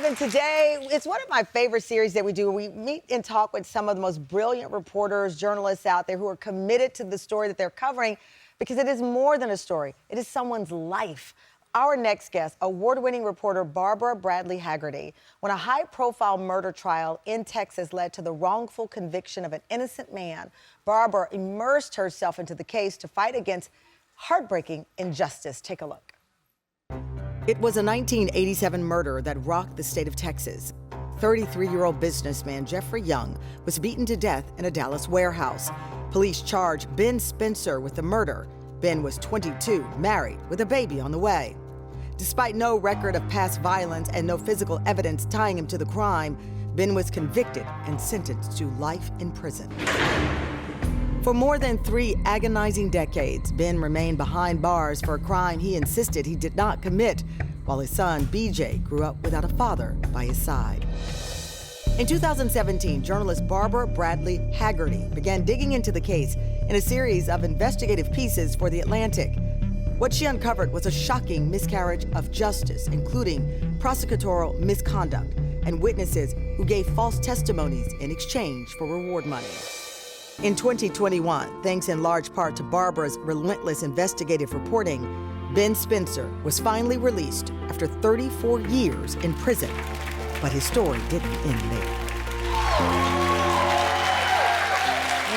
and today it's one of my favorite series that we do. We meet and talk with some of the most brilliant reporters, journalists out there who are committed to the story that they're covering because it is more than a story. It is someone's life. Our next guest, award-winning reporter Barbara Bradley Hagerty. When a high-profile murder trial in Texas led to the wrongful conviction of an innocent man, Barbara immersed herself into the case to fight against heartbreaking injustice. Take a look. It was a 1987 murder that rocked the state of Texas. 33-year-old businessman Jeffrey Young was beaten to death in a Dallas warehouse. Police charged Ben Spencer with the murder. Ben was 22, married, with a baby on the way. Despite no record of past violence and no physical evidence tying him to the crime, Ben was convicted and sentenced to life in prison. For more than 3 agonizing decades, Ben remained behind bars for a crime he insisted he did not commit, while his son, BJ, grew up without a father by his side. In 2017, journalist Barbara Bradley Hagerty began digging into the case in a series of investigative pieces for The Atlantic. What she uncovered was a shocking miscarriage of justice, including prosecutorial misconduct and witnesses who gave false testimonies in exchange for reward money. In 2021, thanks in large part to Barbara's relentless investigative reporting, Ben Spencer was finally released after 34 years in prison. But his story didn't end there.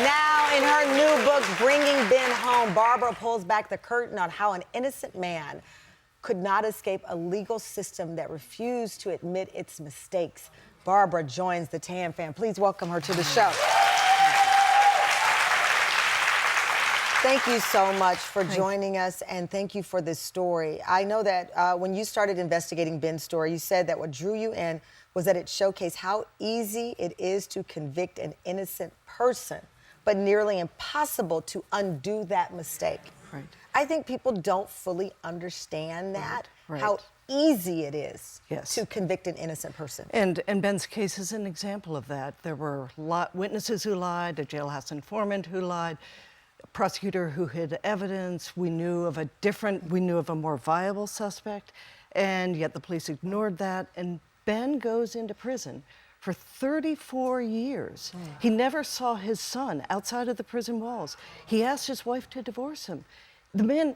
Now, in her new book, Bringing Ben Home, Barbara pulls back the curtain on how an innocent man could not escape a legal system that refused to admit its mistakes. Barbara joins the Tam fam. Please welcome her to the show. Thank you so much for joining us, and thank you for this story. I know that when you started investigating Ben's story, you said that what drew you in was that it showcased how easy it is to convict an innocent person, but nearly impossible to undo that mistake. Right. I think people don't fully understand that, Right. how easy it is Yes. to convict an innocent person. And Ben's case is an example of that. There were witnesses who lied, a jailhouse informant who lied, a prosecutor who hid evidence. We knew of a more viable suspect, and yet the police ignored that. And Ben goes into prison for 34 years. He never saw his son outside of the prison walls. He asked his wife to divorce him. The man,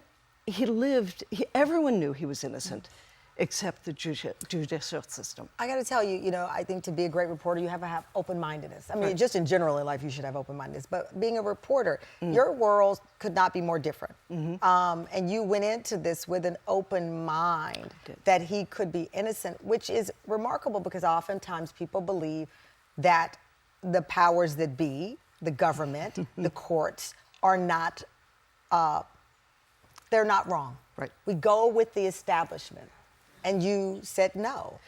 everyone knew he was innocent, except the judicial system. I got to tell you, I think to be a great reporter, you have to have open-mindedness. I mean, just in general in life, you should have open-mindedness. But being a reporter, your world could not be more different. And you went into this with an open mind that he could be innocent, which is remarkable because oftentimes people believe that the powers that be, the government, the courts, are not, they're not wrong. Right. We go with the establishment. And you said no.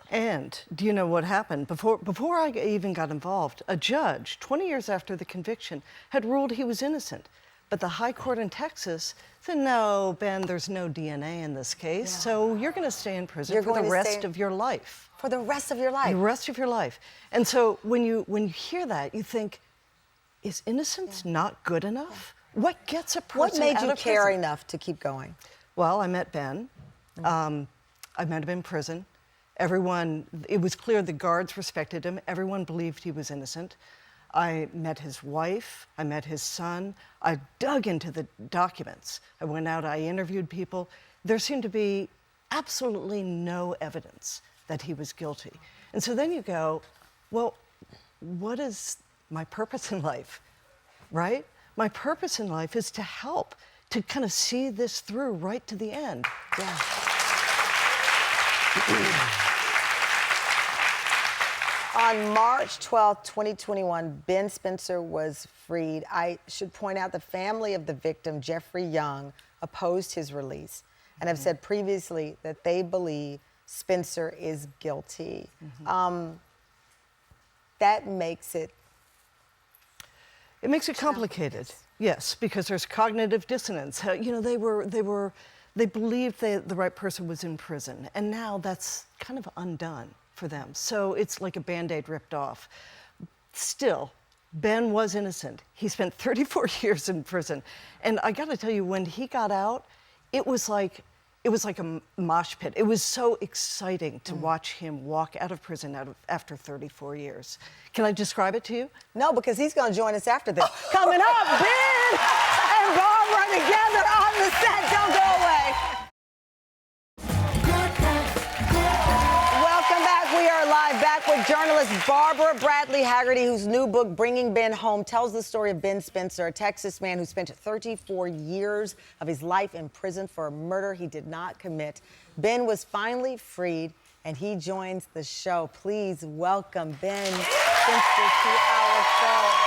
And do you know what happened? Before I even got involved, a judge, 20 years after the conviction, had ruled he was innocent. But the high court in Texas said, no, Ben, there's no DNA in this case, so you're going to stay in prison for the rest of your life. For the rest of your life? The rest of your life. And so when you hear that, you think, is innocence not good enough? What gets a person out of prison? What made you care enough to keep going? Well, I met Ben. I met him in prison. It was clear the guards respected him. Everyone believed he was innocent. I met his wife. I met his son. I dug into the documents. I went out, I interviewed people. There seemed to be absolutely no evidence that he was guilty. And so then you go, well, what is my purpose in life, right? My purpose in life is to help, to kind of see this through right to the end. Yeah. On March 12, 2021, Ben Spencer was freed. I should point out the family of the victim, Jeffrey Young, opposed his release and have said previously that they believe Spencer is guilty. That makes it... It makes it complicated, yes, because there's cognitive dissonance. They believed the right person was in prison, and now that's kind of undone for them. So it's like a Band-Aid ripped off. Still, Ben was innocent. He spent 34 years in prison. And I gotta tell you, when he got out, it was like it was like a mosh pit. It was so exciting to watch him walk out of prison after 34 years. Can I describe it to you? No, because he's going to join us after this. Coming up, Ben and Barbara together on the set. Don't go away. Welcome back. We are live back with journalist Barbara Bradley Hagerty, whose new book, Bringing Ben Home, tells the story of Ben Spencer, a Texas man who spent 34 years of his life in prison for a murder he did not commit. Ben was finally freed, and he joins the show. Please welcome Ben Spencer to our show.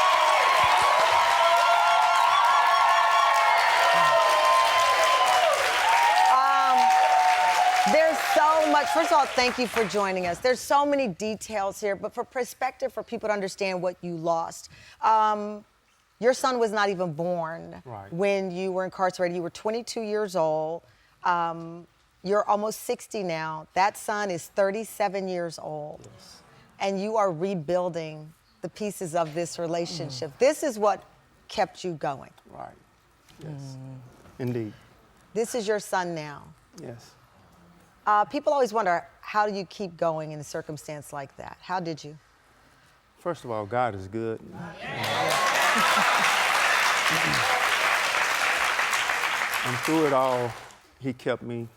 There's so much. First of all, thank you for joining us. There's so many details here, but for perspective, for people to understand what you lost. Your son was not even born when you were incarcerated. You were 22 years old. You're almost 60 now. That son is 37 years old. Yes. And you are rebuilding the pieces of this relationship. This is what kept you going. Right. Yes. Indeed. This is your son now. Yes. People always wonder, how do you keep going in a circumstance like that? How did you? First of all, God is good. And through it all, He kept me,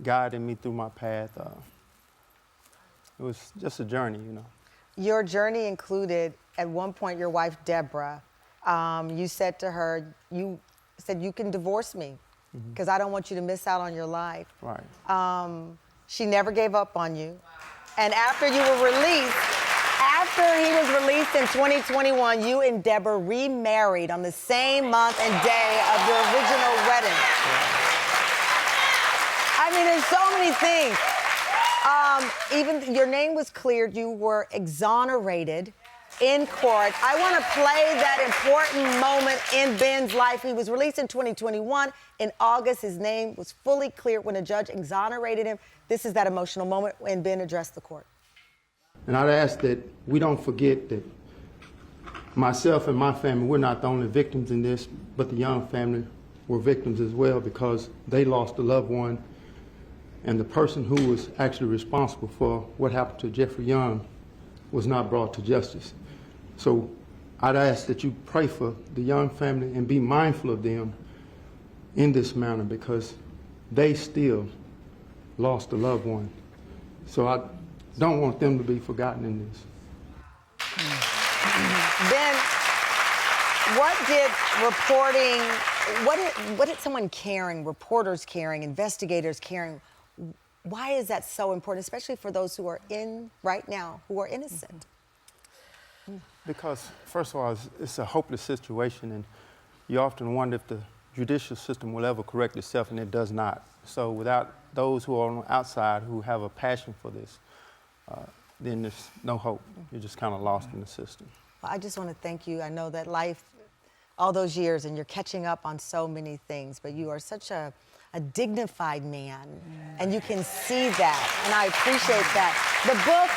guiding me through my path. It was just a journey, you know. Your journey included, at one point, your wife, Deborah. You said to her, you can divorce me because I don't want you to miss out on your life. Right. She never gave up on you. And after you were released, after he was released in 2021, you and Deborah remarried on the same month and day of your original wedding. I mean, there's so many things. Even your name was cleared, you were exonerated in court. I want to play that important moment in Ben's life. He was released in 2021. In August, his name was fully cleared when a judge exonerated him. This is that emotional moment when Ben addressed the court. And I'd ask that we don't forget that myself and my family, we're not the only victims in this, but the Young family were victims as well because they lost a loved one. And the person who was actually responsible for what happened to Jeffrey Young was not brought to justice. So I'd ask that you pray for the Young family and be mindful of them in this manner because they still lost a loved one. So I don't want them to be forgotten in this. Ben, what did reporting, what did someone caring, reporters caring, investigators caring, why is that so important, especially for those who are in right now, who are innocent? Because, first of all, it's a hopeless situation, and you often wonder if the judicial system will ever correct itself, and it does not. So without those who are on the outside who have a passion for this, then there's no hope. You're just kind of lost in the system. Well, I just want to thank you. I know that life, all those years, and you're catching up on so many things, but you are such a dignified man, and you can see that, and I appreciate that. The book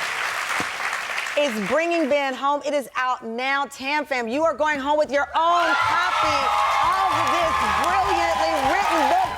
is Bringing Ben Home. It is out now. Tam Fam, you are going home with your own copy of this brilliantly written book.